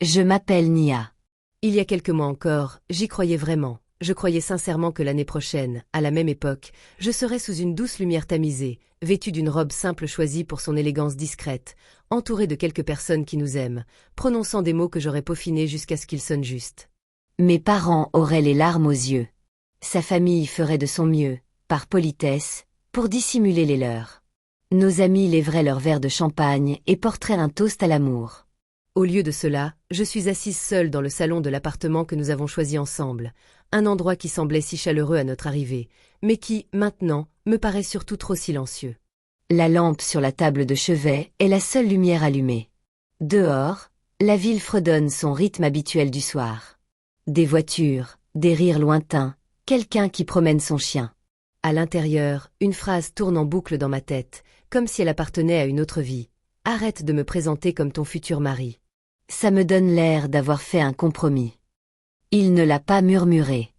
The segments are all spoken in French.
Je m'appelle Nia. Il y a quelques mois encore, j'y croyais vraiment. Je croyais sincèrement que l'année prochaine, à la même époque, je serais sous une douce lumière tamisée, vêtue d'une robe simple choisie pour son élégance discrète, entourée de quelques personnes qui nous aiment, prononçant des mots que j'aurais peaufinés jusqu'à ce qu'ils sonnent justes. Mes parents auraient les larmes aux yeux. Sa famille ferait de son mieux, par politesse, pour dissimuler les leurs. Nos amis lèveraient leur verre de champagne et porteraient un toast à l'amour. Au lieu de cela, je suis assise seule dans le salon de l'appartement que nous avons choisi ensemble, un endroit qui semblait si chaleureux à notre arrivée, mais qui, maintenant, me paraît surtout trop silencieux. La lampe sur la table de chevet est la seule lumière allumée. Dehors, la ville fredonne son rythme habituel du soir. Des voitures, des rires lointains, quelqu'un qui promène son chien. À l'intérieur, une phrase tourne en boucle dans ma tête, comme si elle appartenait à une autre vie. « Arrête de me présenter comme ton futur mari. » Ça me donne l'air d'avoir fait un compromis. Il ne l'a pas murmuré.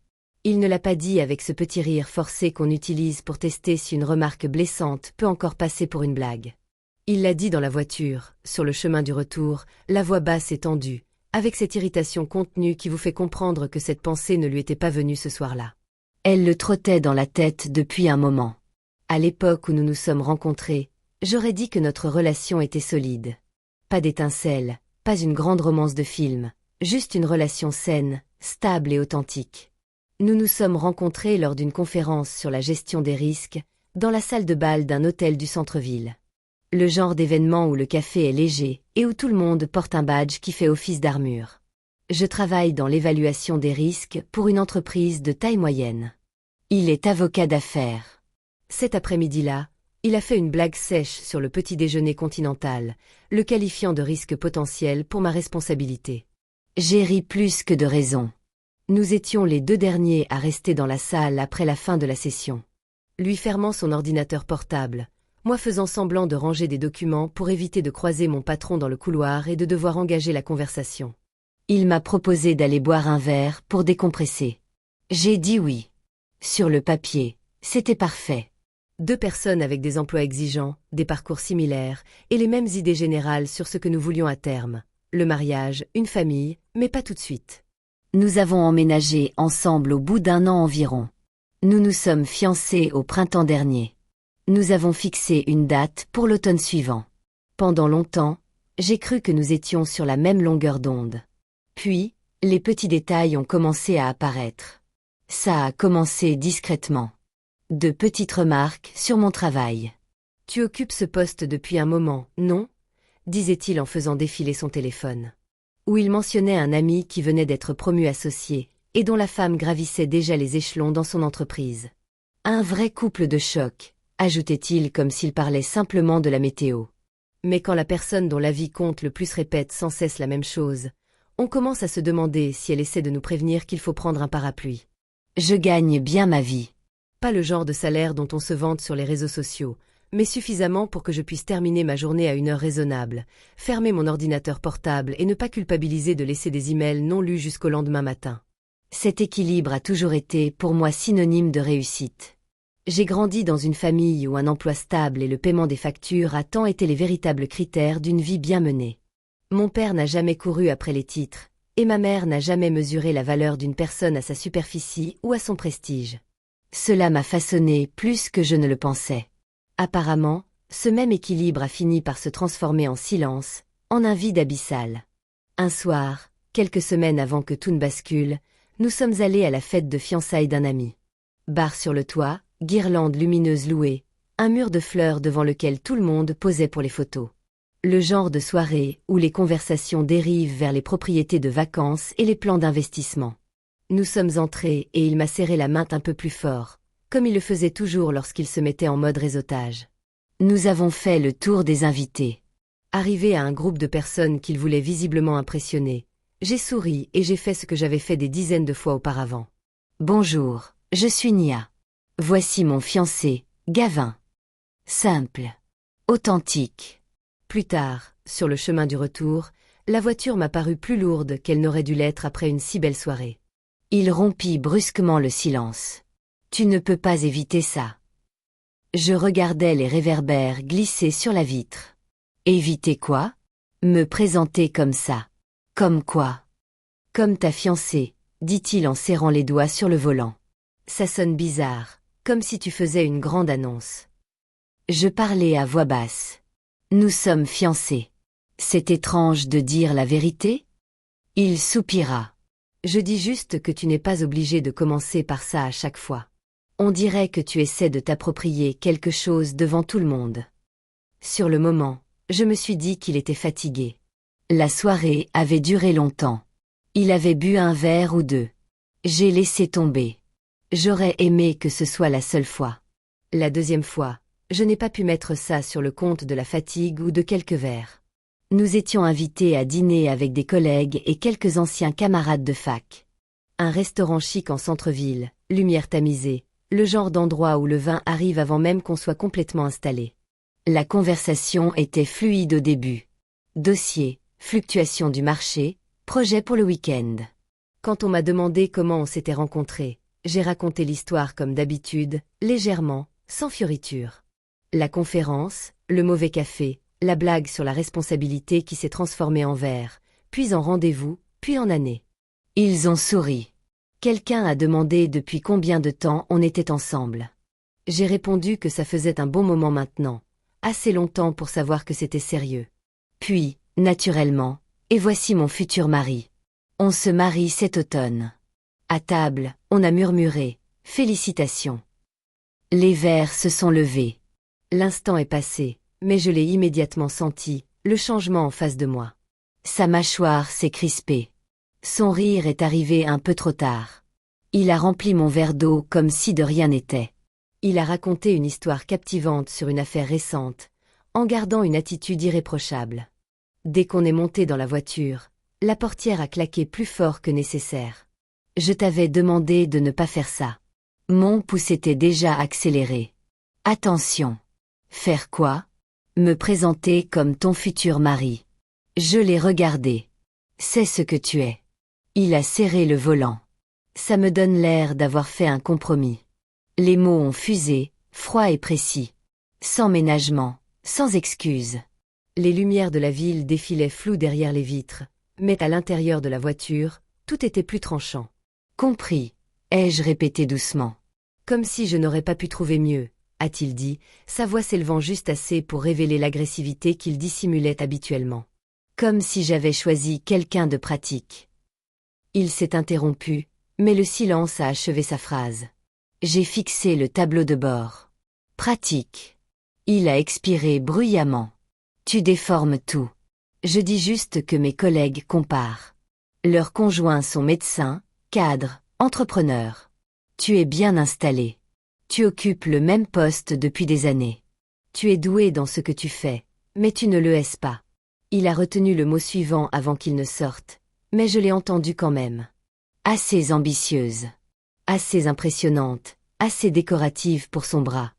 Il ne l'a pas dit avec ce petit rire forcé qu'on utilise pour tester si une remarque blessante peut encore passer pour une blague. Il l'a dit dans la voiture, sur le chemin du retour, la voix basse et tendue, avec cette irritation contenue qui vous fait comprendre que cette pensée ne lui était pas venue ce soir-là. Elle le trottait dans la tête depuis un moment. À l'époque où nous nous sommes rencontrés, j'aurais dit que notre relation était solide. Pas d'étincelles, pas une grande romance de film, juste une relation saine, stable et authentique. Nous nous sommes rencontrés lors d'une conférence sur la gestion des risques, dans la salle de bal d'un hôtel du centre-ville. Le genre d'événement où le café est léger et où tout le monde porte un badge qui fait office d'armure. Je travaille dans l'évaluation des risques pour une entreprise de taille moyenne. Il est avocat d'affaires. Cet après-midi-là, il a fait une blague sèche sur le petit déjeuner continental, le qualifiant de risque potentiel pour ma responsabilité. J'ai ri plus que de raison. Nous étions les deux derniers à rester dans la salle après la fin de la session. Lui fermant son ordinateur portable, moi faisant semblant de ranger des documents pour éviter de croiser mon patron dans le couloir et de devoir engager la conversation. Il m'a proposé d'aller boire un verre pour décompresser. J'ai dit oui. Sur le papier, c'était parfait. Deux personnes avec des emplois exigeants, des parcours similaires et les mêmes idées générales sur ce que nous voulions à terme. Le mariage, une famille, mais pas tout de suite. Nous avons emménagé ensemble au bout d'un an environ. Nous nous sommes fiancés au printemps dernier. Nous avons fixé une date pour l'automne suivant. Pendant longtemps, j'ai cru que nous étions sur la même longueur d'onde. Puis, les petits détails ont commencé à apparaître. Ça a commencé discrètement. De petites remarques sur mon travail. « Tu occupes ce poste depuis un moment, non ?» disait-il en faisant défiler son téléphone. Où il mentionnait un ami qui venait d'être promu associé, et dont la femme gravissait déjà les échelons dans son entreprise. Un vrai couple de choc, ajoutait-il comme s'il parlait simplement de la météo. Mais quand la personne dont la vie compte le plus répète sans cesse la même chose, on commence à se demander si elle essaie de nous prévenir qu'il faut prendre un parapluie. Je gagne bien ma vie. Pas le genre de salaire dont on se vante sur les réseaux sociaux, mais suffisamment pour que je puisse terminer ma journée à une heure raisonnable, fermer mon ordinateur portable et ne pas culpabiliser de laisser des emails non lus jusqu'au lendemain matin. Cet équilibre a toujours été pour moi synonyme de réussite. J'ai grandi dans une famille où un emploi stable et le paiement des factures a tant été les véritables critères d'une vie bien menée. Mon père n'a jamais couru après les titres, et ma mère n'a jamais mesuré la valeur d'une personne à sa superficie ou à son prestige. Cela m'a façonné plus que je ne le pensais. Apparemment, ce même équilibre a fini par se transformer en silence, en un vide abyssal. Un soir, quelques semaines avant que tout ne bascule, nous sommes allés à la fête de fiançailles d'un ami. Bar sur le toit, guirlandes lumineuses louées, un mur de fleurs devant lequel tout le monde posait pour les photos. Le genre de soirée où les conversations dérivent vers les propriétés de vacances et les plans d'investissement. Nous sommes entrés et il m'a serré la main un peu plus fort, comme il le faisait toujours lorsqu'il se mettait en mode réseautage. Nous avons fait le tour des invités. Arrivé à un groupe de personnes qu'il voulait visiblement impressionner, j'ai souri et j'ai fait ce que j'avais fait des dizaines de fois auparavant. Bonjour, je suis Nia. Voici mon fiancé, Gavin. Simple. Authentique. Plus tard, sur le chemin du retour, la voiture m'a paru plus lourde qu'elle n'aurait dû l'être après une si belle soirée. Il rompit brusquement le silence. Tu ne peux pas éviter ça. Je regardais les réverbères glisser sur la vitre. Éviter quoi? Me présenter comme ça. Comme quoi? Comme ta fiancée, dit-il en serrant les doigts sur le volant. Ça sonne bizarre, comme si tu faisais une grande annonce. Je parlais à voix basse. Nous sommes fiancés. C'est étrange de dire la vérité? Il soupira. Je dis juste que tu n'es pas obligé de commencer par ça à chaque fois. On dirait que tu essaies de t'approprier quelque chose devant tout le monde. Sur le moment, je me suis dit qu'il était fatigué. La soirée avait duré longtemps. Il avait bu un verre ou deux. J'ai laissé tomber. J'aurais aimé que ce soit la seule fois. La deuxième fois, je n'ai pas pu mettre ça sur le compte de la fatigue ou de quelques verres. Nous étions invités à dîner avec des collègues et quelques anciens camarades de fac. Un restaurant chic en centre-ville, lumière tamisée, le genre d'endroit où le vin arrive avant même qu'on soit complètement installé. La conversation était fluide au début. Dossier, fluctuation du marché, projet pour le week-end. Quand on m'a demandé comment on s'était rencontrés, j'ai raconté l'histoire comme d'habitude, légèrement, sans fioriture. La conférence, le mauvais café, la blague sur la responsabilité qui s'est transformée en verre, puis en rendez-vous, puis en année. Ils ont souri. Quelqu'un a demandé depuis combien de temps on était ensemble. J'ai répondu que ça faisait un bon moment maintenant, assez longtemps pour savoir que c'était sérieux. Puis, naturellement, et voici mon futur mari. On se marie cet automne. À table, on a murmuré « Félicitations ». Les verres se sont levés. L'instant est passé, mais je l'ai immédiatement senti, le changement en face de moi. Sa mâchoire s'est crispée. Son rire est arrivé un peu trop tard. Il a rempli mon verre d'eau comme si de rien n'était. Il a raconté une histoire captivante sur une affaire récente, en gardant une attitude irréprochable. Dès qu'on est monté dans la voiture, la portière a claqué plus fort que nécessaire. Je t'avais demandé de ne pas faire ça. Mon pouce était déjà accéléré. Attention. Faire quoi? Me présenter comme ton futur mari. Je l'ai regardé. C'est ce que tu es. Il a serré le volant. Ça me donne l'air d'avoir fait un compromis. Les mots ont fusé, froid et précis. Sans ménagement, sans excuse. Les lumières de la ville défilaient floues derrière les vitres, mais à l'intérieur de la voiture, tout était plus tranchant. Compris, ai-je répété doucement. Comme si je n'aurais pas pu trouver mieux, a-t-il dit, sa voix s'élevant juste assez pour révéler l'agressivité qu'il dissimulait habituellement. Comme si j'avais choisi quelqu'un de pratique. Il s'est interrompu, mais le silence a achevé sa phrase. J'ai fixé le tableau de bord. Pratique. Il a expiré bruyamment. Tu déformes tout. Je dis juste que mes collègues comparent. Leurs conjoints sont médecins, cadres, entrepreneurs. Tu es bien installé. Tu occupes le même poste depuis des années. Tu es doué dans ce que tu fais, mais tu ne le es pas. Il a retenu le mot suivant avant qu'il ne sorte, mais je l'ai entendu quand même. Assez ambitieuse. Assez impressionnante, assez décorative pour son bras.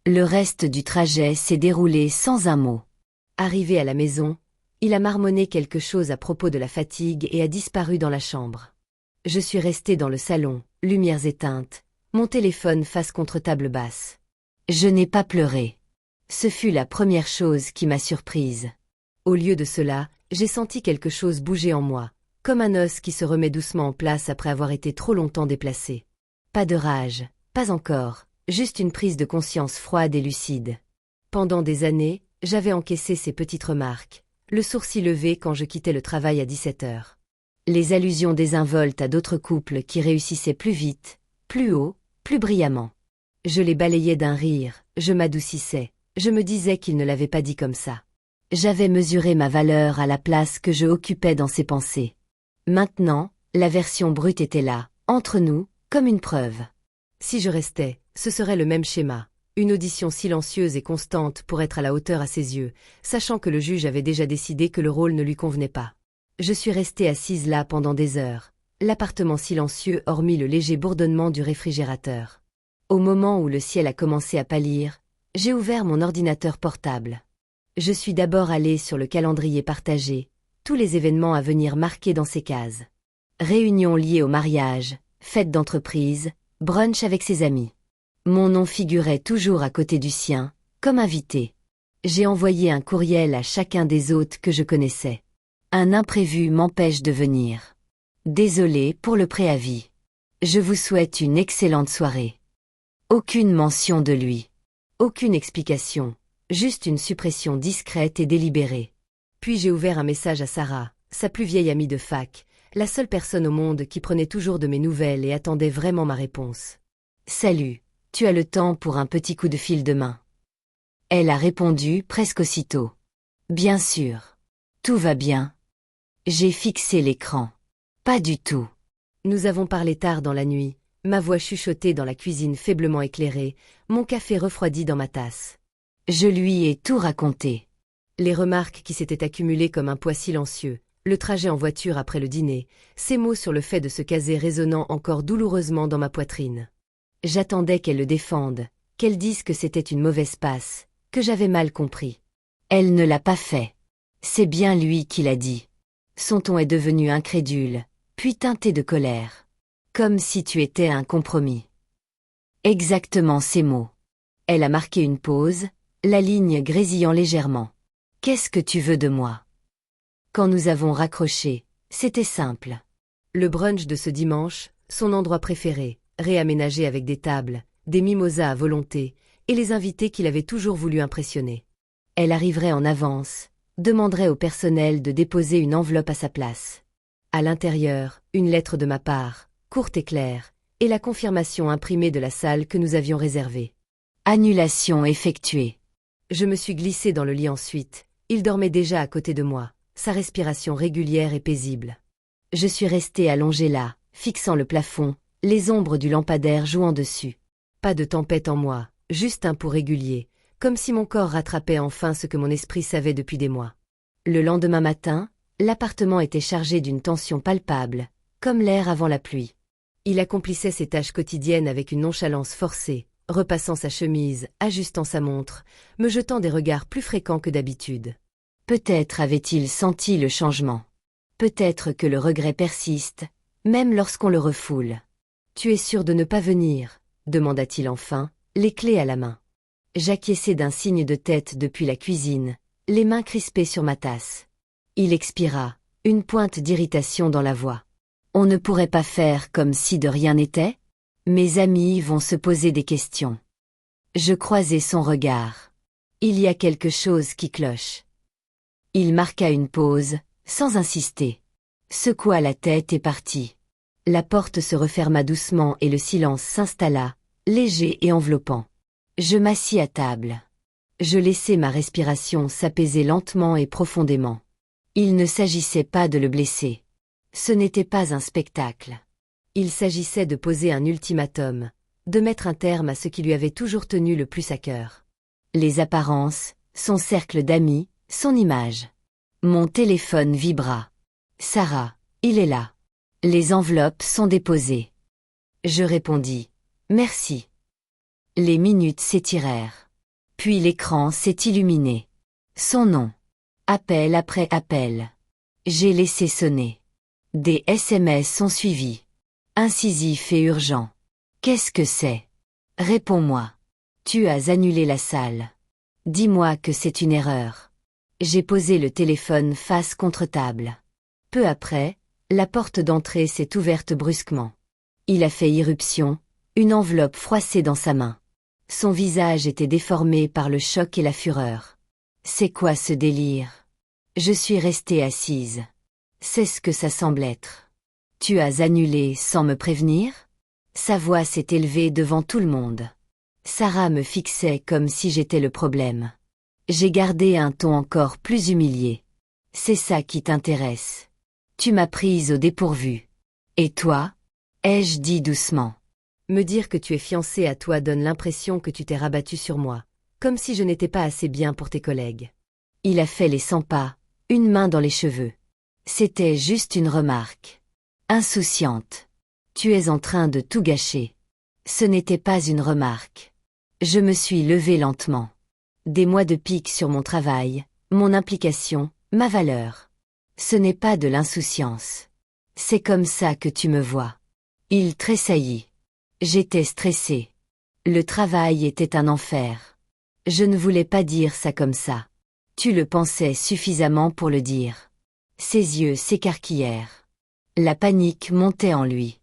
Le reste du trajet s'est déroulé sans un mot. Arrivé à la maison, il a marmonné quelque chose à propos de la fatigue et a disparu dans la chambre. Je suis restée dans le salon, lumières éteintes, mon téléphone face contre table basse. Je n'ai pas pleuré. Ce fut la première chose qui m'a surprise. Au lieu de cela, j'ai senti quelque chose bouger en moi, comme un os qui se remet doucement en place après avoir été trop longtemps déplacé. Pas de rage, pas encore, juste une prise de conscience froide et lucide. Pendant des années, j'avais encaissé ces petites remarques, le sourcil levé quand je quittais le travail à 17 heures. Les allusions désinvoltes à d'autres couples qui réussissaient plus vite, plus haut, plus brillamment. Je les balayais d'un rire, je m'adoucissais, je me disais qu'il ne l'avait pas dit comme ça. J'avais mesuré ma valeur à la place que je occupais dans ses pensées. Maintenant, la version brute était là, entre nous, comme une preuve. Si je restais, ce serait le même schéma, une audition silencieuse et constante pour être à la hauteur à ses yeux, sachant que le juge avait déjà décidé que le rôle ne lui convenait pas. Je suis restée assise là pendant des heures, l'appartement silencieux hormis le léger bourdonnement du réfrigérateur. Au moment où le ciel a commencé à pâlir, j'ai ouvert mon ordinateur portable. Je suis d'abord allée sur le calendrier partagé, tous les événements à venir marqués dans ces cases. Réunions liées au mariage, fête d'entreprise, brunch avec ses amis. Mon nom figurait toujours à côté du sien, comme invité. J'ai envoyé un courriel à chacun des hôtes que je connaissais. Un imprévu m'empêche de venir. Désolé pour le préavis. Je vous souhaite une excellente soirée. Aucune mention de lui. Aucune explication. Juste une suppression discrète et délibérée. Puis j'ai ouvert un message à Sarah, sa plus vieille amie de fac, la seule personne au monde qui prenait toujours de mes nouvelles et attendait vraiment ma réponse. Salut, tu as le temps pour un petit coup de fil demain? Elle a répondu presque aussitôt. Bien sûr. Tout va bien. J'ai fixé l'écran. Pas du tout. Nous avons parlé tard dans la nuit, ma voix chuchotée dans la cuisine faiblement éclairée, mon café refroidi dans ma tasse. Je lui ai tout raconté. Les remarques qui s'étaient accumulées comme un poids silencieux, le trajet en voiture après le dîner, ces mots sur le fait de se caser résonnant encore douloureusement dans ma poitrine. J'attendais qu'elle le défende, qu'elle dise que c'était une mauvaise passe, que j'avais mal compris. Elle ne l'a pas fait. C'est bien lui qui l'a dit. Son ton est devenu incrédule, puis teinté de colère. Comme si tu étais un compromis. Exactement ces mots. Elle a marqué une pause, la ligne grésillant légèrement. Qu'est-ce que tu veux de moi? Quand nous avons raccroché, c'était simple. Le brunch de ce dimanche, son endroit préféré, réaménagé avec des tables, des mimosas à volonté, et les invités qu'il avait toujours voulu impressionner. Elle arriverait en avance, demanderait au personnel de déposer une enveloppe à sa place. À l'intérieur, une lettre de ma part, courte et claire, et la confirmation imprimée de la salle que nous avions réservée. Annulation effectuée. Je me suis glissée dans le lit ensuite, il dormait déjà à côté de moi, sa respiration régulière et paisible. Je suis restée allongée là, fixant le plafond, les ombres du lampadaire jouant dessus. Pas de tempête en moi, juste un pouls régulier, comme si mon corps rattrapait enfin ce que mon esprit savait depuis des mois. Le lendemain matin, l'appartement était chargé d'une tension palpable, comme l'air avant la pluie. Il accomplissait ses tâches quotidiennes avec une nonchalance forcée, repassant sa chemise, ajustant sa montre, me jetant des regards plus fréquents que d'habitude. Peut-être avait-il senti le changement. Peut-être que le regret persiste, même lorsqu'on le refoule. « Tu es sûr de ne pas venir ?» demanda-t-il enfin, les clés à la main. J'acquiesçai d'un signe de tête depuis la cuisine, les mains crispées sur ma tasse. Il expira, une pointe d'irritation dans la voix. On ne pourrait pas faire comme si de rien n'était? Mes amis vont se poser des questions. Je croisai son regard. Il y a quelque chose qui cloche. Il marqua une pause, sans insister. Secoua la tête et partit. La porte se referma doucement et le silence s'installa, léger et enveloppant. Je m'assis à table. Je laissai ma respiration s'apaiser lentement et profondément. Il ne s'agissait pas de le blesser. Ce n'était pas un spectacle. Il s'agissait de poser un ultimatum, de mettre un terme à ce qui lui avait toujours tenu le plus à cœur. Les apparences, son cercle d'amis, son image. Mon téléphone vibra. Sarah, il est là. Les enveloppes sont déposées. Je répondis. Merci. Les minutes s'étirèrent. Puis l'écran s'est illuminé. Son nom. Appel après appel. J'ai laissé sonner. Des SMS sont suivis. Incisif et urgent. Qu'est-ce que c'est? Réponds-moi. Tu as annulé la salle. Dis-moi que c'est une erreur. J'ai posé le téléphone face contre table. Peu après, la porte d'entrée s'est ouverte brusquement. Il a fait irruption, une enveloppe froissée dans sa main. Son visage était déformé par le choc et la fureur. C'est quoi ce délire? Je suis restée assise. C'est ce que ça semble être. Tu as annulé sans me prévenir? Sa voix s'est élevée devant tout le monde. Sarah me fixait comme si j'étais le problème. J'ai gardé un ton encore plus humilié. C'est ça qui t'intéresse. Tu m'as prise au dépourvu. Et toi? Ai-je dit doucement. Me dire que tu es fiancée à toi donne l'impression que tu t'es rabattue sur moi, comme si je n'étais pas assez bien pour tes collègues. Il a fait les 100 pas, une main dans les cheveux. C'était juste une remarque. Insouciante. Tu es en train de tout gâcher. Ce n'était pas une remarque. Je me suis levée lentement. Des mois de pique sur mon travail, mon implication, ma valeur. Ce n'est pas de l'insouciance. C'est comme ça que tu me vois. Il tressaillit. J'étais stressée. Le travail était un enfer. Je ne voulais pas dire ça comme ça. Tu le pensais suffisamment pour le dire. Ses yeux s'écarquillèrent. La panique montait en lui.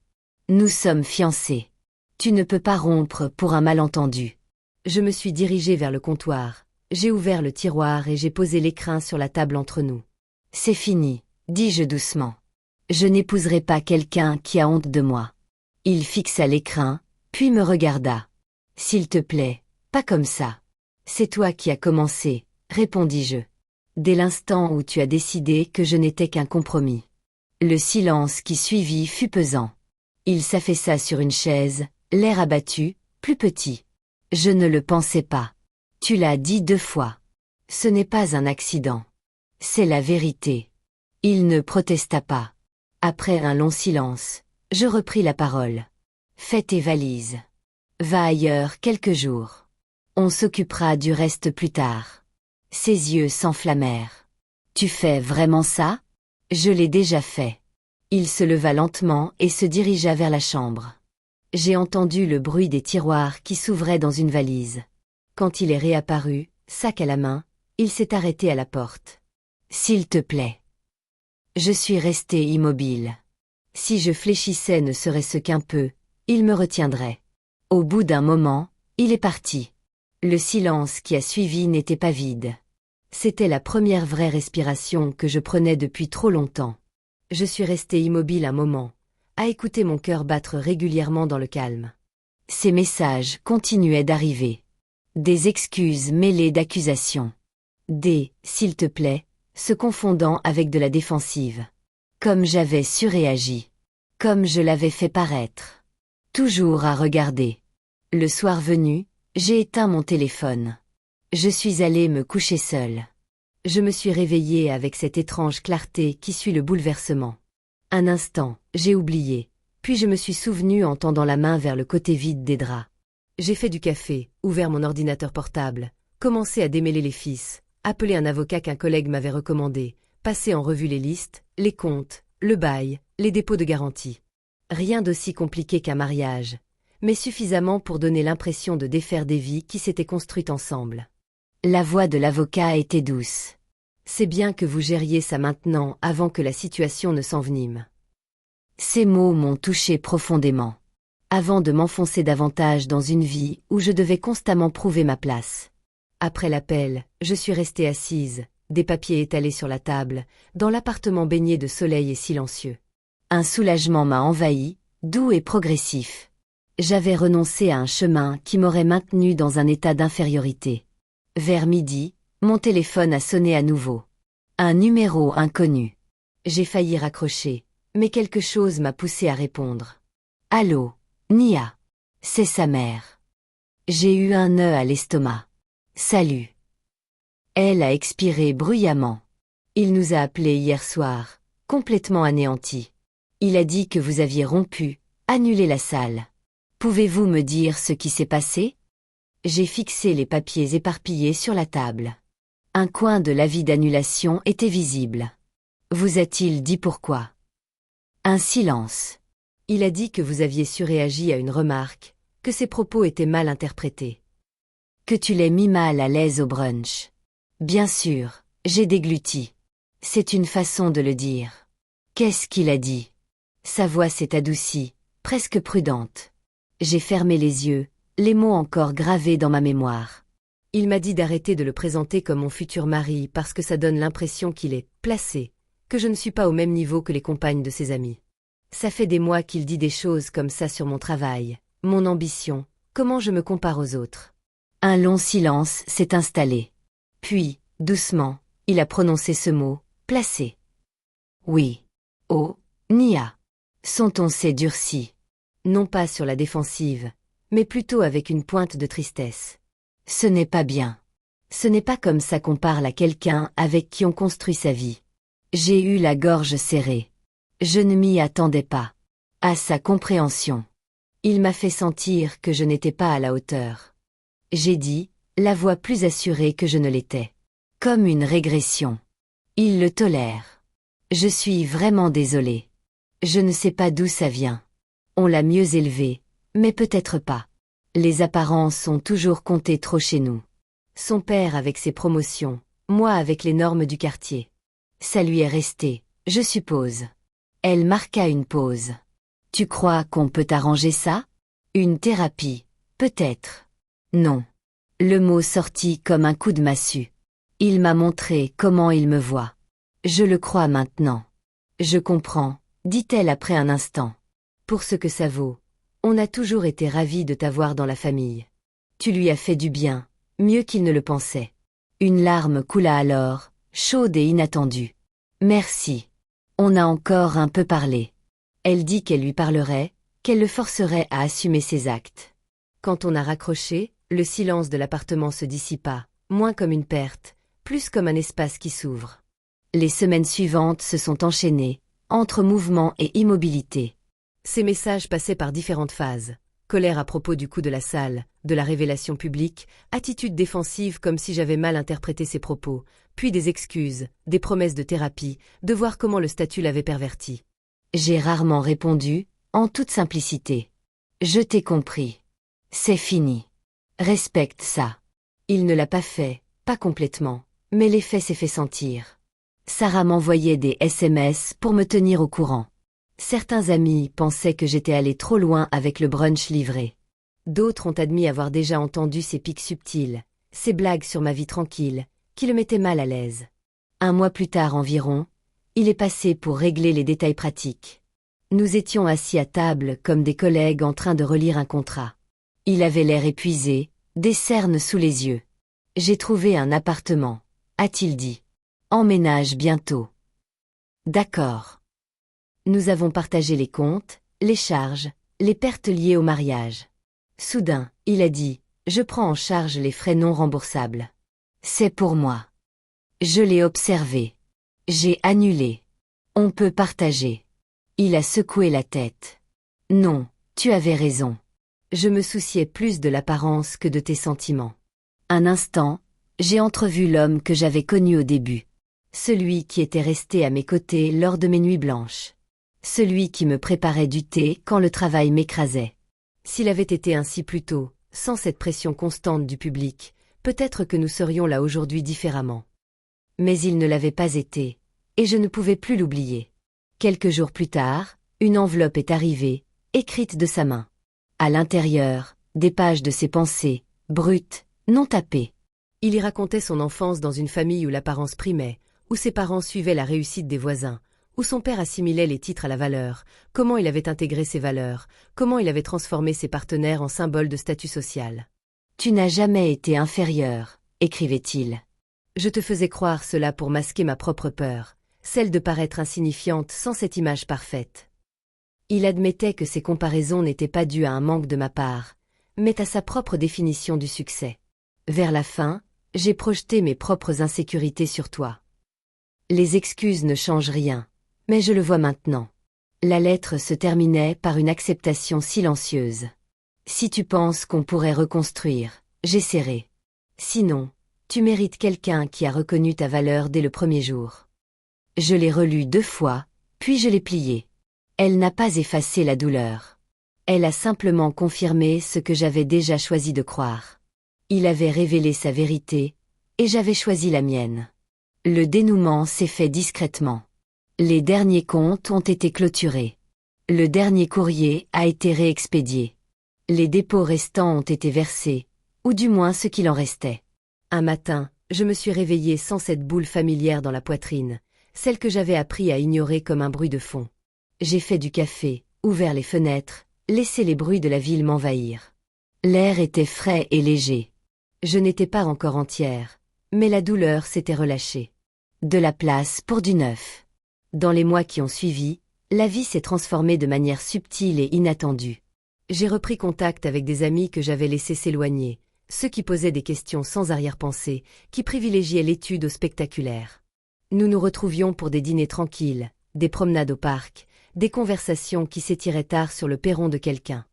Nous sommes fiancés. Tu ne peux pas rompre pour un malentendu. Je me suis dirigée vers le comptoir. J'ai ouvert le tiroir et j'ai posé l'écrin sur la table entre nous. C'est fini, dis-je doucement. Je n'épouserai pas quelqu'un qui a honte de moi. Il fixa l'écrin, puis me regarda. S'il te plaît, pas comme ça. C'est toi qui as commencé, répondis-je. Dès l'instant où tu as décidé que je n'étais qu'un compromis. Le silence qui suivit fut pesant. Il s'affaissa sur une chaise, l'air abattu, plus petit. Je ne le pensais pas. Tu l'as dit 2 fois. Ce n'est pas un accident. C'est la vérité. Il ne protesta pas. Après un long silence, je repris la parole. Fais tes valises. Va ailleurs quelques jours. On s'occupera du reste plus tard. Ses yeux s'enflammèrent. Tu fais vraiment ça? Je l'ai déjà fait. Il se leva lentement et se dirigea vers la chambre. J'ai entendu le bruit des tiroirs qui s'ouvraient dans une valise. Quand il est réapparu, sac à la main, il s'est arrêté à la porte. S'il te plaît. Je suis restée immobile. Si je fléchissais ne serait-ce qu'un peu, il me retiendrait. Au bout d'un moment, il est parti. Le silence qui a suivi n'était pas vide. C'était la première vraie respiration que je prenais depuis trop longtemps. Je suis restée immobile un moment, à écouter mon cœur battre régulièrement dans le calme. Ces messages continuaient d'arriver. Des excuses mêlées d'accusations. Des « s'il te plaît » se confondant avec de la défensive. Comme j'avais surréagi. Comme je l'avais fait paraître. Toujours à regarder. Le soir venu, j'ai éteint mon téléphone. Je suis allée me coucher seule. Je me suis réveillée avec cette étrange clarté qui suit le bouleversement. Un instant, j'ai oublié, puis je me suis souvenue en tendant la main vers le côté vide des draps. J'ai fait du café, ouvert mon ordinateur portable, commencé à démêler les fils, appelé un avocat qu'un collègue m'avait recommandé, passé en revue les listes, les comptes, le bail, les dépôts de garantie. Rien d'aussi compliqué qu'un mariage, mais suffisamment pour donner l'impression de défaire des vies qui s'étaient construites ensemble. La voix de l'avocat était douce. C'est bien que vous gériez ça maintenant avant que la situation ne s'envenime. Ces mots m'ont touché profondément. Avant de m'enfoncer davantage dans une vie où je devais constamment prouver ma place. Après l'appel, je suis restée assise, des papiers étalés sur la table, dans l'appartement baigné de soleil et silencieux. Un soulagement m'a envahi, doux et progressif. J'avais renoncé à un chemin qui m'aurait maintenu dans un état d'infériorité. Vers midi, mon téléphone a sonné à nouveau. Un numéro inconnu. J'ai failli raccrocher, mais quelque chose m'a poussé à répondre. Allô, Nia. C'est sa mère. J'ai eu un nœud à l'estomac. Salut. Elle a expiré bruyamment. Il nous a appelés hier soir, complètement anéantis. Il a dit que vous aviez rompu, annulé la salle. Pouvez-vous me dire ce qui s'est passé? J'ai fixé les papiers éparpillés sur la table. Un coin de l'avis d'annulation était visible. Vous a-t-il dit pourquoi? Un silence. Il a dit que vous aviez surréagi à une remarque, que ses propos étaient mal interprétés. Que tu l'aies mis mal à l'aise au brunch. Bien sûr, j'ai dégluti. C'est une façon de le dire. Qu'est-ce qu'il a dit? Sa voix s'est adoucie, presque prudente. J'ai fermé les yeux, les mots encore gravés dans ma mémoire. Il m'a dit d'arrêter de le présenter comme mon futur mari parce que ça donne l'impression qu'il est placé, que je ne suis pas au même niveau que les compagnes de ses amis. Ça fait des mois qu'il dit des choses comme ça sur mon travail, mon ambition, comment je me compare aux autres. Un long silence s'est installé. Puis, doucement, il a prononcé ce mot, placé. Oui. Oh, Nia. Son ton s'est durci. Non pas sur la défensive, mais plutôt avec une pointe de tristesse. Ce n'est pas bien. Ce n'est pas comme ça qu'on parle à quelqu'un avec qui on construit sa vie. J'ai eu la gorge serrée. Je ne m'y attendais pas. À sa compréhension. Il m'a fait sentir que je n'étais pas à la hauteur. J'ai dit, la voix plus assurée que je ne l'étais. Comme une régression. Il le tolère. Je suis vraiment désolée. Je ne sais pas d'où ça vient. On l'a mieux élevé, mais peut-être pas. Les apparences ont toujours compté trop chez nous. Son père avec ses promotions, moi avec les normes du quartier. Ça lui est resté, Je suppose. Elle marqua une pause. Tu crois qu'on peut arranger ça? Une thérapie, peut-être. Non. Le mot sortit comme un coup de massue. Il m'a montré comment il me voit. Je le crois maintenant. Je comprends, dit-elle après un instant. Pour ce que ça vaut, on a toujours été ravis de t'avoir dans la famille. Tu lui as fait du bien, mieux qu'il ne le pensait. Une larme coula alors, chaude et inattendue. Merci. On a encore un peu parlé. Elle dit qu'elle lui parlerait, qu'elle le forcerait à assumer ses actes. Quand on a raccroché, le silence de l'appartement se dissipa, moins comme une perte, plus comme un espace qui s'ouvre. Les semaines suivantes se sont enchaînées, entre mouvement et immobilité. Ces messages passaient par différentes phases. Colère à propos du coup de la salle, de la révélation publique, attitude défensive comme si j'avais mal interprété ses propos, puis des excuses, des promesses de thérapie, de voir comment le statut l'avait perverti. J'ai rarement répondu, en toute simplicité. Je t'ai compris. C'est fini. Respecte ça. Il ne l'a pas fait, pas complètement, mais l'effet s'est fait sentir. Sarah m'envoyait des SMS pour me tenir au courant. Certains amis pensaient que j'étais allé trop loin avec le brunch livré. D'autres ont admis avoir déjà entendu ses pics subtils, ses blagues sur ma vie tranquille, qui le mettaient mal à l'aise. Un mois plus tard environ, il est passé pour régler les détails pratiques. Nous étions assis à table comme des collègues en train de relire un contrat. Il avait l'air épuisé, des cernes sous les yeux. J'ai trouvé un appartement, a-t-il dit. Emménage bientôt. D'accord. Nous avons partagé les comptes, les charges, les pertes liées au mariage. Soudain, il a dit, je prends en charge les frais non remboursables. C'est pour moi. Je l'ai observé. J'ai annulé. On peut partager. Il a secoué la tête. Non, tu avais raison. Je me souciais plus de l'apparence que de tes sentiments. Un instant, j'ai entrevu l'homme que j'avais connu au début. Celui qui était resté à mes côtés lors de mes nuits blanches. Celui qui me préparait du thé quand le travail m'écrasait. S'il avait été ainsi plus tôt, sans cette pression constante du public, peut-être que nous serions là aujourd'hui différemment. Mais il ne l'avait pas été, et je ne pouvais plus l'oublier. Quelques jours plus tard, une enveloppe est arrivée, écrite de sa main. À l'intérieur, des pages de ses pensées, brutes, non tapées. Il y racontait son enfance dans une famille où l'apparence primait, où ses parents suivaient la réussite des voisins, où son père assimilait les titres à la valeur, comment il avait intégré ces valeurs, comment il avait transformé ses partenaires en symboles de statut social. « Tu n'as jamais été inférieur », écrivait-il. Je te faisais croire cela pour masquer ma propre peur, celle de paraître insignifiante sans cette image parfaite. Il admettait que ces comparaisons n'étaient pas dues à un manque de ma part, mais à sa propre définition du succès. Vers la fin, j'ai projeté mes propres insécurités sur toi. Les excuses ne changent rien, mais je le vois maintenant. La lettre se terminait par une acceptation silencieuse. Si tu penses qu'on pourrait reconstruire, j'essaierai. Sinon, tu mérites quelqu'un qui a reconnu ta valeur dès le premier jour. Je l'ai relue 2 fois, puis je l'ai pliée. Elle n'a pas effacé la douleur. Elle a simplement confirmé ce que j'avais déjà choisi de croire. Il avait révélé sa vérité, et j'avais choisi la mienne. Le dénouement s'est fait discrètement. Les derniers comptes ont été clôturés. Le dernier courrier a été réexpédié. Les dépôts restants ont été versés, ou du moins ce qu'il en restait. Un matin, je me suis réveillée sans cette boule familière dans la poitrine, celle que j'avais appris à ignorer comme un bruit de fond. J'ai fait du café, ouvert les fenêtres, laissé les bruits de la ville m'envahir. L'air était frais et léger. Je n'étais pas encore entière, mais la douleur s'était relâchée. De la place pour du neuf. Dans les mois qui ont suivi, la vie s'est transformée de manière subtile et inattendue. J'ai repris contact avec des amis que j'avais laissés s'éloigner, ceux qui posaient des questions sans arrière-pensée, qui privilégiaient l'étude au spectaculaire. Nous nous retrouvions pour des dîners tranquilles, des promenades au parc, des conversations qui s'étiraient tard sur le perron de quelqu'un.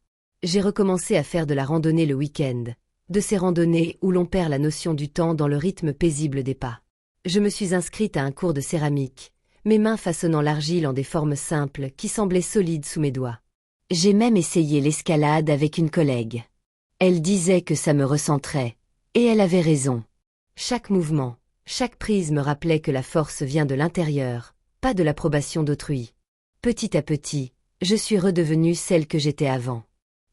J'ai recommencé à faire de la randonnée le week-end, de ces randonnées où l'on perd la notion du temps dans le rythme paisible des pas. Je me suis inscrite à un cours de céramique, mes mains façonnant l'argile en des formes simples qui semblaient solides sous mes doigts. J'ai même essayé l'escalade avec une collègue. Elle disait que ça me recentrait, et elle avait raison. Chaque mouvement, chaque prise me rappelait que la force vient de l'intérieur, pas de l'approbation d'autrui. Petit à petit, je suis redevenue celle que j'étais avant.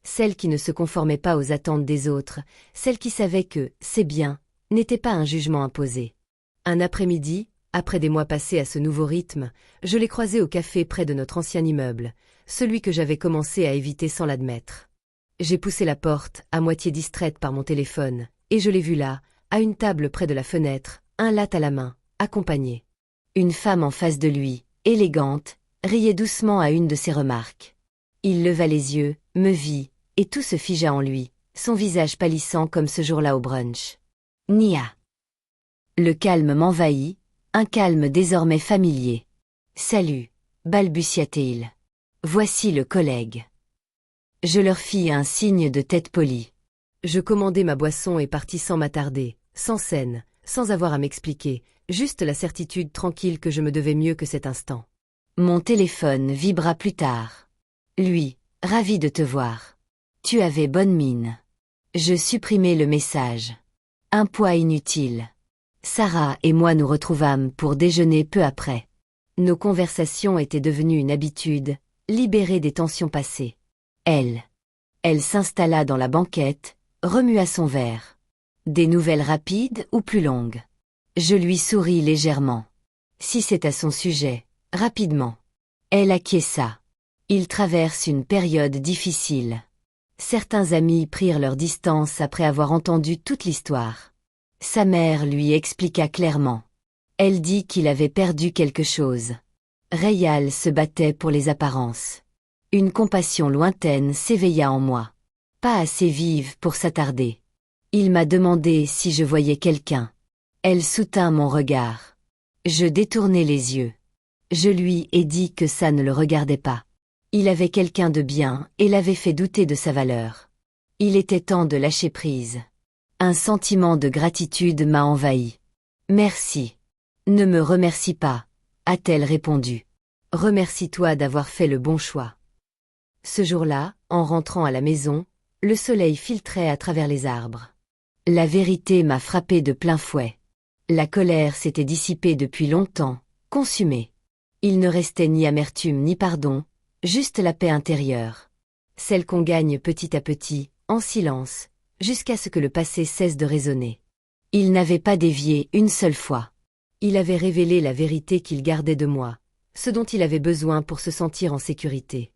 Celle qui ne se conformait pas aux attentes des autres, celle qui savait que « c'est bien » n'était pas un jugement imposé. Un après-midi, après des mois passés à ce nouveau rythme, je l'ai croisé au café près de notre ancien immeuble, celui que j'avais commencé à éviter sans l'admettre. J'ai poussé la porte, à moitié distraite par mon téléphone, et je l'ai vu là, à une table près de la fenêtre, un latte à la main, accompagné. Une femme en face de lui, élégante, riait doucement à une de ses remarques. Il leva les yeux, me vit, et tout se figea en lui, son visage pâlissant comme ce jour-là au brunch. Nia. Le calme m'envahit, un calme désormais familier. Salut, balbutia-t-il. Voici le collègue. Je leur fis un signe de tête polie. Je commandai ma boisson et partis sans m'attarder, sans scène, sans avoir à m'expliquer, juste la certitude tranquille que je me devais mieux que cet instant. Mon téléphone vibra plus tard. Lui, ravi de te voir. Tu avais bonne mine. Je supprimai le message. Un poids inutile. Sarah et moi nous retrouvâmes pour déjeuner peu après. Nos conversations étaient devenues une habitude, libérées des tensions passées. Elle s'installa dans la banquette, remua son verre. Des nouvelles rapides ou plus longues? Je lui souris légèrement. Si c'est à son sujet, rapidement. Elle acquiesça. Il traverse une période difficile. Certains amis prirent leur distance après avoir entendu toute l'histoire. Sa mère lui expliqua clairement. Elle dit qu'il avait perdu quelque chose. Rayal se battait pour les apparences. Une compassion lointaine s'éveilla en moi. Pas assez vive pour s'attarder. Il m'a demandé si je voyais quelqu'un. Elle soutint mon regard. Je détournai les yeux. Je lui ai dit que ça ne le regardait pas. Il avait quelqu'un de bien et l'avait fait douter de sa valeur. Il était temps de lâcher prise. Un sentiment de gratitude m'a envahi. Merci. Ne me remercie pas, a-t-elle répondu. Remercie-toi d'avoir fait le bon choix. Ce jour-là, en rentrant à la maison, le soleil filtrait à travers les arbres. La vérité m'a frappé de plein fouet. La colère s'était dissipée depuis longtemps, consumée. Il ne restait ni amertume ni pardon, juste la paix intérieure. Celle qu'on gagne petit à petit, en silence, jusqu'à ce que le passé cesse de résonner. Il n'avait pas dévié une seule fois. Il avait révélé la vérité qu'il gardait de moi, ce dont il avait besoin pour se sentir en sécurité.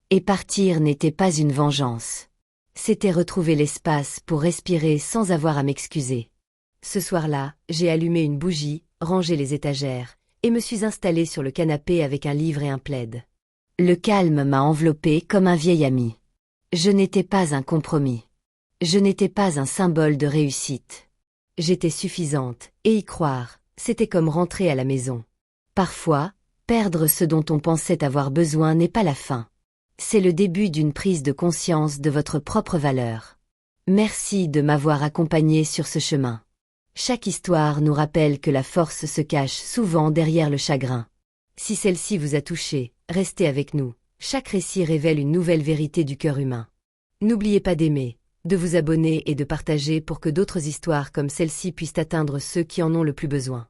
Et partir n'était pas une vengeance. C'était retrouver l'espace pour respirer sans avoir à m'excuser. Ce soir-là, j'ai allumé une bougie, rangé les étagères, et me suis installée sur le canapé avec un livre et un plaid. Le calme m'a enveloppée comme un vieil ami. Je n'étais pas un compromis. Je n'étais pas un symbole de réussite. J'étais suffisante, et y croire, c'était comme rentrer à la maison. Parfois, perdre ce dont on pensait avoir besoin n'est pas la fin. C'est le début d'une prise de conscience de votre propre valeur. Merci de m'avoir accompagné sur ce chemin. Chaque histoire nous rappelle que la force se cache souvent derrière le chagrin. Si celle-ci vous a touché, restez avec nous. Chaque récit révèle une nouvelle vérité du cœur humain. N'oubliez pas d'aimer, de vous abonner et de partager pour que d'autres histoires comme celle-ci puissent atteindre ceux qui en ont le plus besoin.